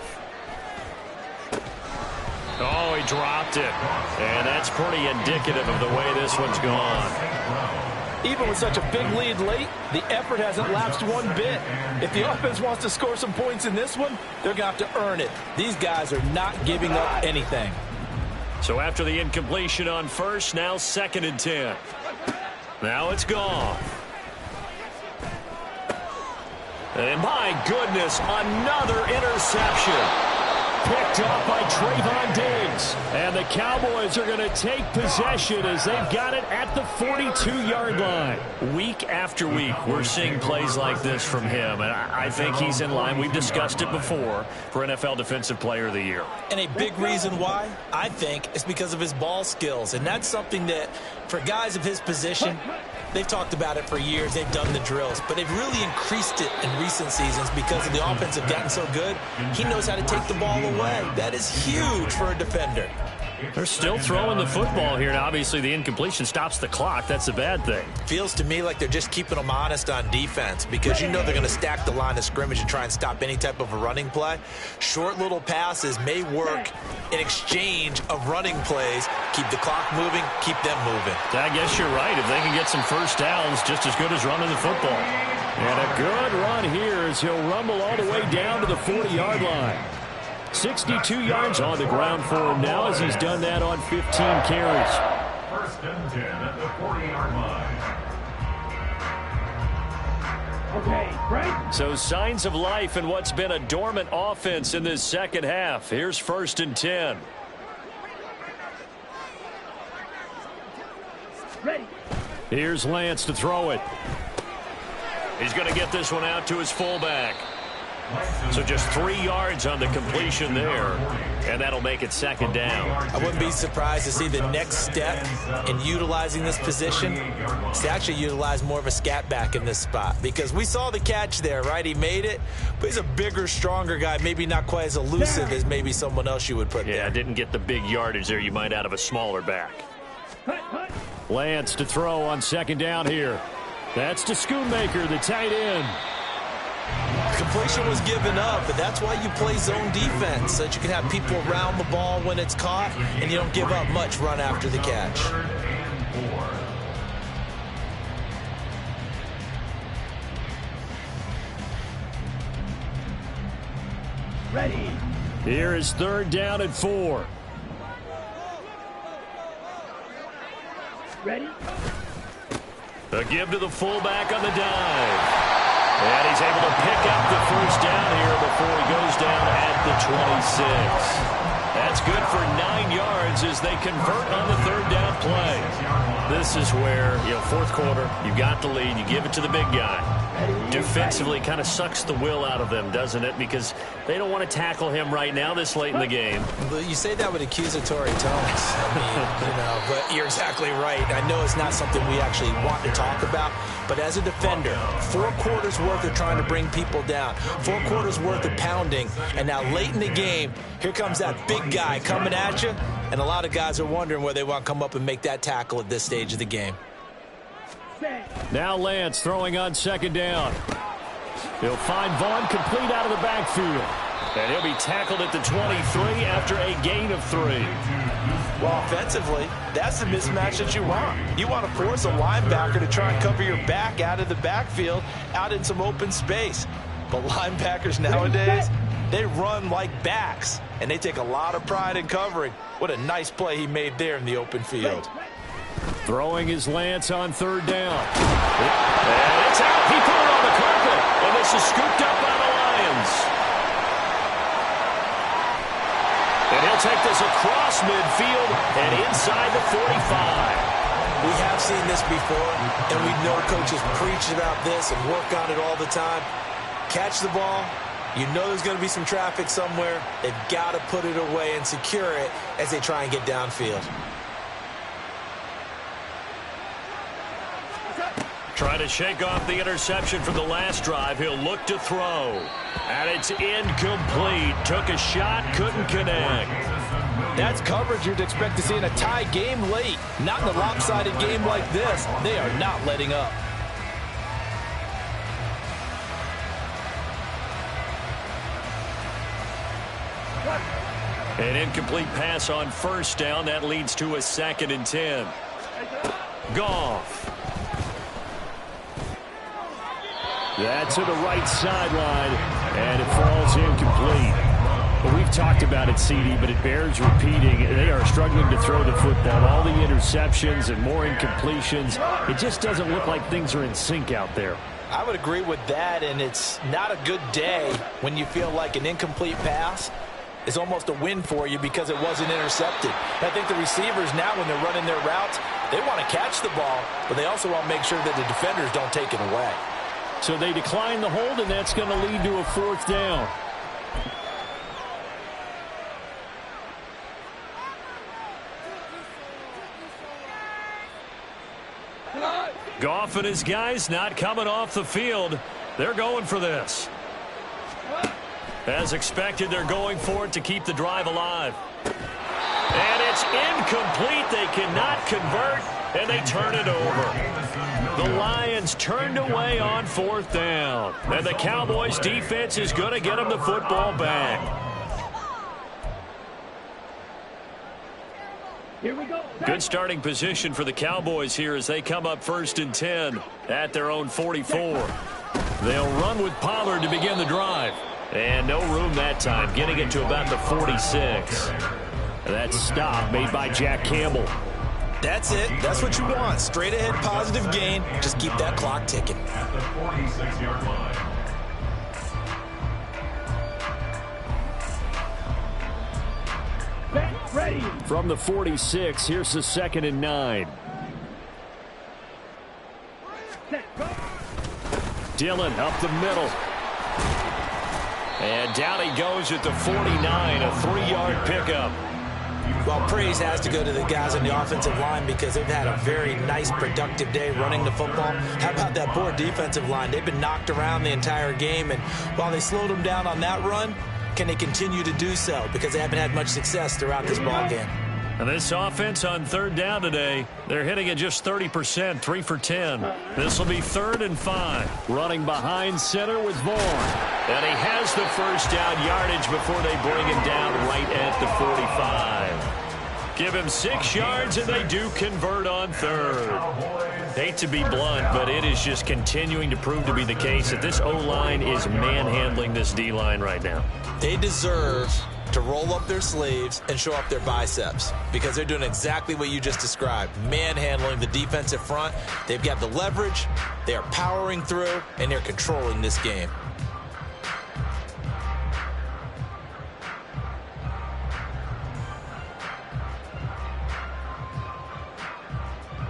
Oh, he dropped it. And that's pretty indicative of the way this one's gone. Even with such a big lead late, the effort hasn't lapsed one bit. If the offense wants to score some points in this one, they're going to have to earn it. These guys are not giving up anything. So after the incompletion on 1st, now 2nd and 10. Now it's Goff. And my goodness, another interception. Picked off by Trayvon Diggs. And the Cowboys are going to take possession as they've got it at the 42-yard line. Week after week, we're seeing plays like this from him. And I think he's in line. We've discussed it before for NFL Defensive Player of the Year. And a big reason why, I think, is because of his ball skills. And that's something that, for guys of his position, they've talked about it for years. They've done the drills. But they've really increased it in recent seasons because the offense have gotten so good. He knows how to take the ball away. That is huge for a defender. They're still throwing the football here. Now, obviously, the incompletion stops the clock. That's a bad thing. Feels to me like they're just keeping them honest on defense because you know they're going to stack the line of scrimmage and try and stop any type of a running play. Short little passes may work in exchange of running plays. Keep the clock moving, keep them moving. I guess you're right. If they can get some first downs, just as good as running the football. And a good run here as he'll rumble all the way down to the 40-yard line. 62 yards on the ground for him now as he's done that on 15 carries. First and 10 at the 40-yard line. Okay, right. So signs of life in what's been a dormant offense in this second half. Here's first and 10. Ready. Here's Lance to throw it. He's going to get this one out to his fullback. So just 3 yards on the completion there, and that'll make it second down. I wouldn't be surprised to see the next step in utilizing this position is to actually utilize more of a scat back in this spot because we saw the catch there, right? He made it, but he's a bigger, stronger guy, maybe not quite as elusive as maybe someone else you would put there. Yeah, didn't get the big yardage there you might out of a smaller back. Lance to throw on second down here. That's to Schoonmaker, the tight end. Completion was given up, but that's why you play zone defense, so that you can have people around the ball when it's caught, and you don't give up much run after the catch. Ready. Here is third down and 4. Ready. A give to the fullback on the dive. And he's able to pick up the first down here before he goes down at the 26. That's good for 9 yards as they convert on the third down play. This is where, fourth quarter, you got the lead, you give it to the big guy. Defensively kind of sucks the will out of them, doesn't it? Because they don't want to tackle him right now this late in the game. But you say that with accusatory tones. But you're exactly right. I know it's not something we actually want to talk about, but as a defender, 4 quarters worth of trying to bring people down, 4 quarters worth of pounding, and now late in the game, here comes that big guy coming at you, and a lot of guys are wondering where they want to come up and make that tackle at this stage of the game. Now Lance throwing on second down. He'll find Vaughn complete out of the backfield. And he'll be tackled at the 23 after a gain of 3. Well, offensively, that's the mismatch that you want. You want to force a linebacker to try and cover your back out of the backfield, out in some open space. But linebackers nowadays, they run like backs, and they take a lot of pride in covering. What a nice play he made there in the open field. Throwing his Lance on third down. And it's out. He put it on the carpet. And this is scooped up by the Lions. And he'll take this across midfield and inside the 45. We have seen this before, and we know coaches preach about this and work on it all the time. Catch the ball. You know there's going to be some traffic somewhere. They've got to put it away and secure it as they try and get downfield. Try to shake off the interception from the last drive. He'll look to throw. And it's incomplete. Took a shot, couldn't connect. That's coverage you'd expect to see in a tie game late. Not in a lopsided game like this. They are not letting up. An incomplete pass on first down. That leads to a second and 10. Goff. That's to the right sideline, and it falls incomplete. Well, we've talked about it, CD, but it bears repeating. They are struggling to throw the football. All the interceptions and more incompletions. It just doesn't look like things are in sync out there. I would agree with that, and it's not a good day when you feel like an incomplete pass is almost a win for you because it wasn't intercepted. I think the receivers now, when they're running their routes, they want to catch the ball, but they also want to make sure that the defenders don't take it away. So they decline the hold, and that's going to lead to a 4th down. Goff and his guys not coming off the field. They're going for this. As expected, they're going for it to keep the drive alive. And it's incomplete. They cannot convert, and they turn it over. The Lions turned away on 4th down. And the Cowboys defense is going to get them the football back. Here we go. Good starting position for the Cowboys here as they come up 1st and 10 at their own 44. They'll run with Pollard to begin the drive. And no room that time, getting it to about the 46. That stop made by Jack Campbell. That's it. That's what you want. Straight ahead positive gain. Just keep that clock ticking. At the 46-yard line. Ready. From the 46, here's the 2nd and 9. Set. Go. Dillon up the middle. And down he goes at the 49, a 3-yard pickup. Well, praise has to go to the guys on the offensive line because they've had a very nice, productive day running the football. How about that poor defensive line? They've been knocked around the entire game, and while they slowed them down on that run, can they continue to do so? Because they haven't had much success throughout this ball game. And this offense on 3rd down today, they're hitting at just 30%, 3 for 10. This will be 3rd and 5. Running behind center with Vaughn. And he has the 1st down yardage before they bring him down right at the 45. Give him 6 yards, and they do convert on 3rd. Hate to be blunt, but it is just continuing to prove to be the case that this O-line is manhandling this D-line right now. They deserve to roll up their sleeves and show up their biceps because they're doing exactly what you just described, manhandling the defensive front. They've got the leverage, they are powering through, and they're controlling this game.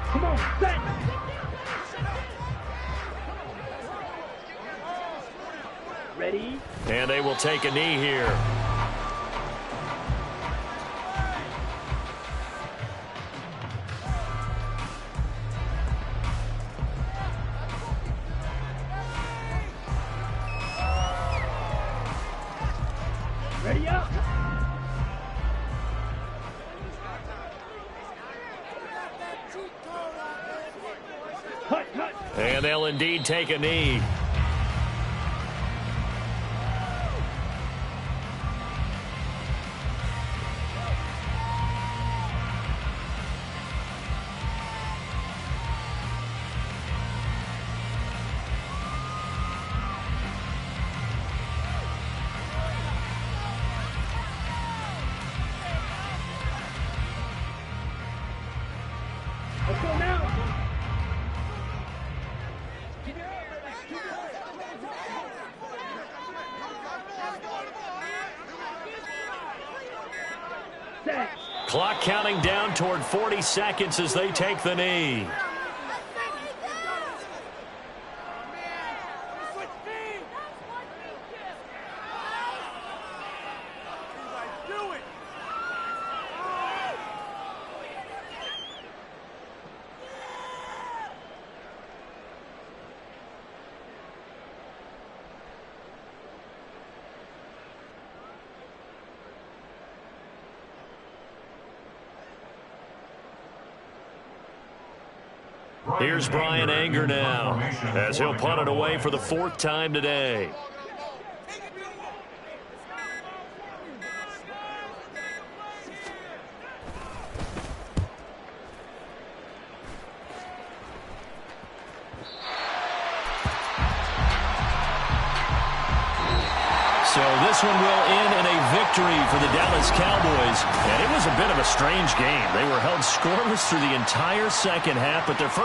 Come on. Set. Ready. And they will take a knee here. Ready up. Cut. And they'll indeed take a knee. Let's go now. Set. Clock counting down toward 40 seconds as they take the knee. Here's Brian Anger now as he'll punt it away for the 4th time today. So this one will end in a victory for the Dallas Cowboys. And it was a bit of a strange game. They were held scoreless through the entire second half, but their first